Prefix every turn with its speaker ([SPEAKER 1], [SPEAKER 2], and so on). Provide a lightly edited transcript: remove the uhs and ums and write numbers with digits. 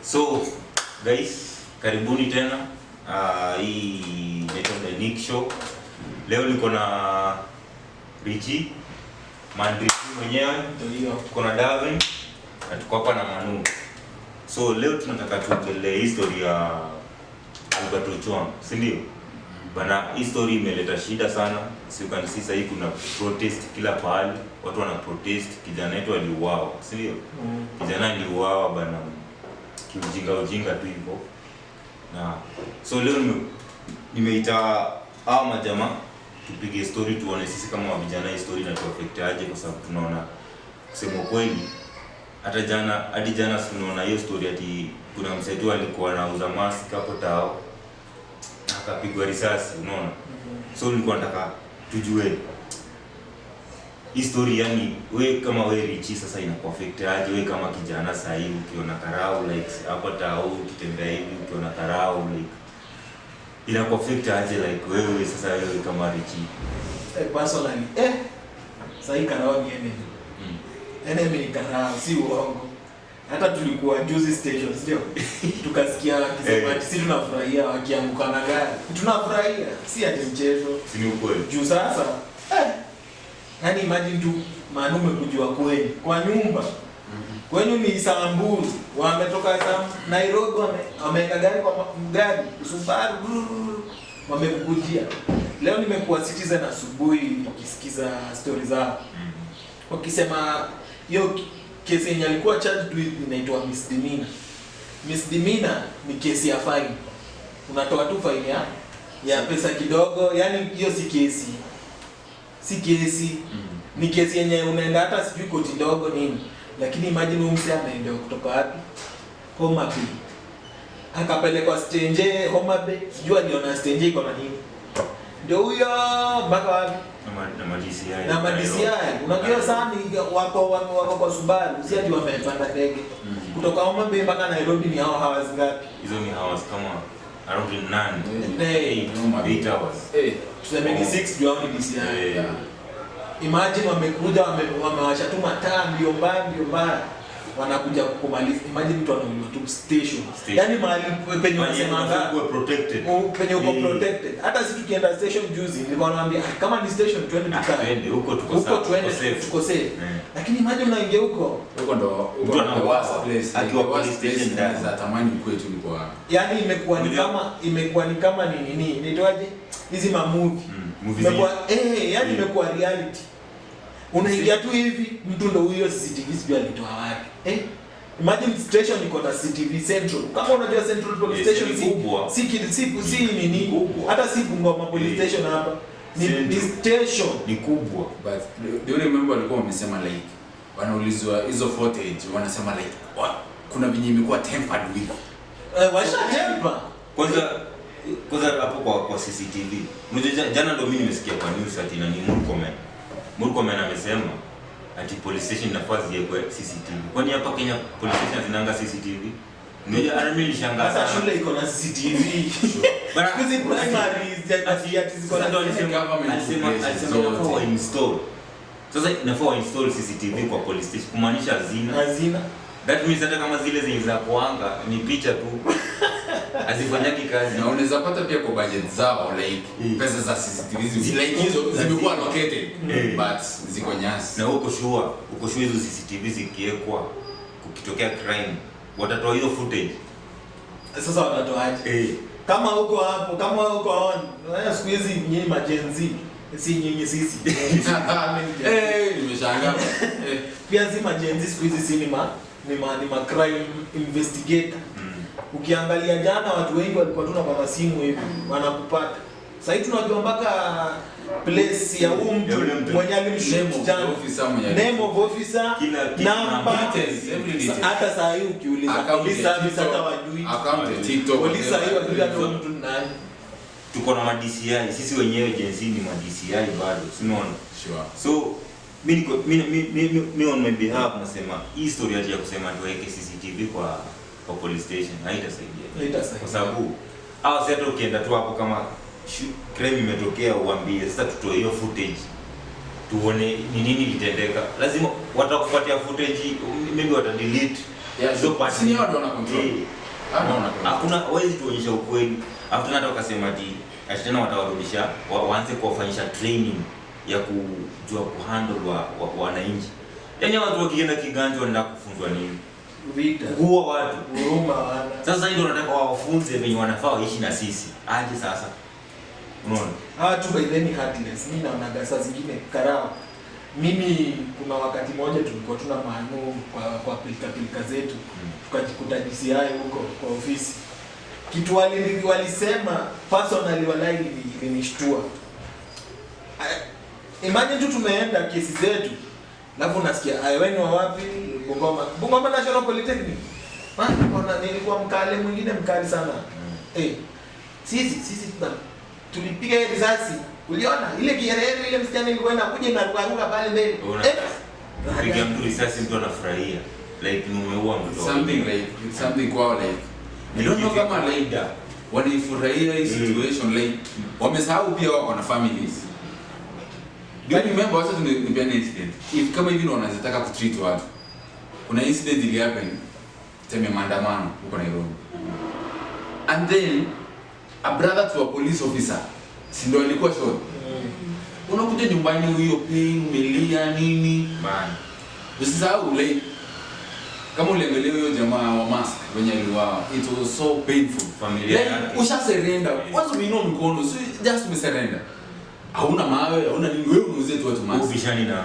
[SPEAKER 1] So guys, karibuni tena. Hii inaitwa The Nick Show. Leo niko na Richie, Mandri mwenyewe, tuko na Davin, na tuko hapa na Manu. So leo tunataka tuongelee history ya Albert Ojwang, si ndio? Bana, hii story imeleta shida sana. Si ukanisi sasa hivi kuna protest kila pahali, watu wana protest, kijana wetu aliuawa, si ndio? Kijana aliuawa bana, ujinga tu hivyo. Na so leo nimeita hao majamaa tupige story, tuone sisi kama vijana hii story inatuaffect aje, kwa sababu tunaona kusema kweli hadi jana tunaona hiyo story ati kuna msaidizi alikuwa anauza mask hapo tao akapigwa risasi, unaona. So nilikuwa nataka tujue hii story, yani wewe kama wewe Richie sasa inakuaffect aje, wewe kama kijana sasa hivi ukiona karau like hapo tao ukitembea hivi ukiona karau like inakuaffect aje, like wewe sasa wewe kama Richie
[SPEAKER 2] personally sasa hii karau ni enemy ni karau, si uongo. Hata tulikuwa juzi station ndio tukasikia wakisema ati sisi tunafurahia wakianguka na gari, tunafurahia, si ati mchezo,
[SPEAKER 1] si ni ukweli
[SPEAKER 2] juu sasa yani imagine tu manume kujua kweli kwa nyumba kwenye ni Samburu, wametoka Nairobi, wameweka gari kwa gari Subaru, wamekujia. Leo nimekuwa Citizen asubuhi nikisikiza story zao wakisema hiyo kesi yenye alikuwa charged with inaitwa misdemeanor. Ni kesi ya fine, unatoa tu fine ya pesa kidogo, yani hiyo si kesi ni kesi yenye unaenda hata sijui koti ndogo nini. Lakini imagine umse anaenda kutoka wapi, Homa Bay, akapelekwa stage Homa Bay, sijui aliona stage iko na nini, ndio huyo mpaka wapi na DCI. Unajua sana wako kwa Subaru, si ati wamepanda ndege kutoka Homa Bay mpaka Nairobi. Ni hours ngapi
[SPEAKER 1] hizo? Ni hours kama around 8 hours.
[SPEAKER 2] Tuseme ni 6 juu ni DCI. Imagine wamekuja wamewasha tu mataa mbio mbaya wanakuja kukumaliza. Imagine mtu anauliwa tu station. Yaani mahali penye wanasema
[SPEAKER 1] uko protected.
[SPEAKER 2] Penye uko protected. Hata sisi tukienda station juzi nilikuwa naambia kama ni station twende tukae.
[SPEAKER 1] Huko
[SPEAKER 2] tuko safe. Lakini imagine unaingia huko
[SPEAKER 3] ndo
[SPEAKER 1] mtu anawaza place
[SPEAKER 3] akiwa police station za tamani kwetu ni kwa.
[SPEAKER 2] Yaani imekuwa ni kama nini? Inaitwaje? Hizi movie. Imekuwa yani imekuwa reality. Unaingia tu hivi mtu ndo huyo CCTV sio alitoa wapi. Imagine station iko na CCTV Central. Kama unajua Central Police Station si nini, hata si Bungoma Police Station hapa. Ni station ni kubwa.
[SPEAKER 3] But do you remember walikuwa wamesema like wanaulizwa hizo footage wanasema like kuna vinyi imekuwa tempered with.
[SPEAKER 2] Washa temper.
[SPEAKER 1] Kwanza hapo kwa CCTV. Mmoja jana ndo mimi nimesikia kwa news ati na ni Murkomen amesema ati police station inafaa ziwekwe CCTV. Kwani hapa Kenya police station zinanga CCTV? Ndio mimi nishangaa sana.
[SPEAKER 2] Shule iko na CCTV. Bana hizi primaries ati ziko na
[SPEAKER 1] alisema inafaa install. Sasa inafaa install CCTV kwa police station kumaanisha hazina. That means hata kama zile zenye za kuanga ni picha tu. Azifanyaki kazi.
[SPEAKER 3] Na unaweza pata pia kwa budget zao like pesa za CCTV like hizo zimekuwa allocated but ziko nyasi.
[SPEAKER 1] Na uko sure hizo CCTV zikiwekwa kukitokea crime watatoa hiyo footage.
[SPEAKER 2] Sasa watatoaje? Kama huko hapo, kama huko on. Siku hizi nyinyi majenzi si nyinyi sisi.
[SPEAKER 3] Nimeshangaa.
[SPEAKER 2] Pia si majenzi siku hizi si ni ma crime investigator. Ukiangalia jana watu wengi walikuwa tunapata simu hivi wanakupata. Sasa hivi tunajua mpaka place ya mtu mwenye alimshuti name of officer, number, hata saa hii ukiuliza police service hata wajui
[SPEAKER 3] account TikTok
[SPEAKER 2] police hiyo ndio mtu nani.
[SPEAKER 1] Tuko na DCI sisi wenyewe jenzi ni DCI bado, unaona.
[SPEAKER 3] Sure. So
[SPEAKER 1] mimi on my behalf nasema hii story ya kusema tuweke CCTV kwa police station haitasaidia. Kwa sababu au sasa ukienda tu hapo kama crime imetokea uambie sasa tutoe hiyo footage tuone ni nini litendeka. Lazima watakupatia footage, maybe wata delete
[SPEAKER 3] Yeah,
[SPEAKER 1] so part
[SPEAKER 3] sini watu wana control.
[SPEAKER 1] Hakuna wezi tuonyesha ukweli. Afu tena wakasema ati tena watawarudisha waanze kuwafanyisha training ya kujua kuhandle wananchi. Yaani watu wakienda kiganjo wanaenda kufunzwa nini?
[SPEAKER 2] Vita.
[SPEAKER 1] Kuua watu.
[SPEAKER 2] Huruma wana.
[SPEAKER 1] Sasa ndio nataka wawafunze venye wanafaa waishi na sisi. Aje sasa. Unaona?
[SPEAKER 2] Tu by then heartless. Mimi naona saa zingine karao. Mimi kuna wakati mmoja tulikuwa tuna maanu kwa pilika zetu. Tukajikuta DCI huko kwa ofisi. Kitu walisema personally walai ilinishtua. Imagine tu tumeenda kesi zetu. Alafu nasikia wewe wa wapi? Bungoma National Polytechnic. Mbona nilikuwa mkale mwingine mkali sana. Sisi tulipiga ile risasi. Uliona ile kierere ile msichana ilikuwa inakuja inaruka pale mbele.
[SPEAKER 1] Piga mtu risasi mtu anafurahia. Like umeua mtu.
[SPEAKER 3] Something kwao like. I don't know kama like wanaifurahia hii situation like wamesahau pia wako na families. Do you remember also the incident? If kama hivi wanazitaka kutreat watu. Kuna incident ili happen teme maandamano huko Nairobi. And then a brother to a police officer si ndio alikuwa shot. Unakuja nyumbani huyo pain umelia nini?
[SPEAKER 1] Man.
[SPEAKER 3] Usisahau like kama uliangalia huyo jamaa wa mask wenye aliwa it was so painful.
[SPEAKER 1] Familia
[SPEAKER 3] yake. Usha surrender. Kwanza umeinua mikono, so just surrender. Hauna mawe, hauna nini, wewe unauze tu watu mask.
[SPEAKER 1] Ubishani na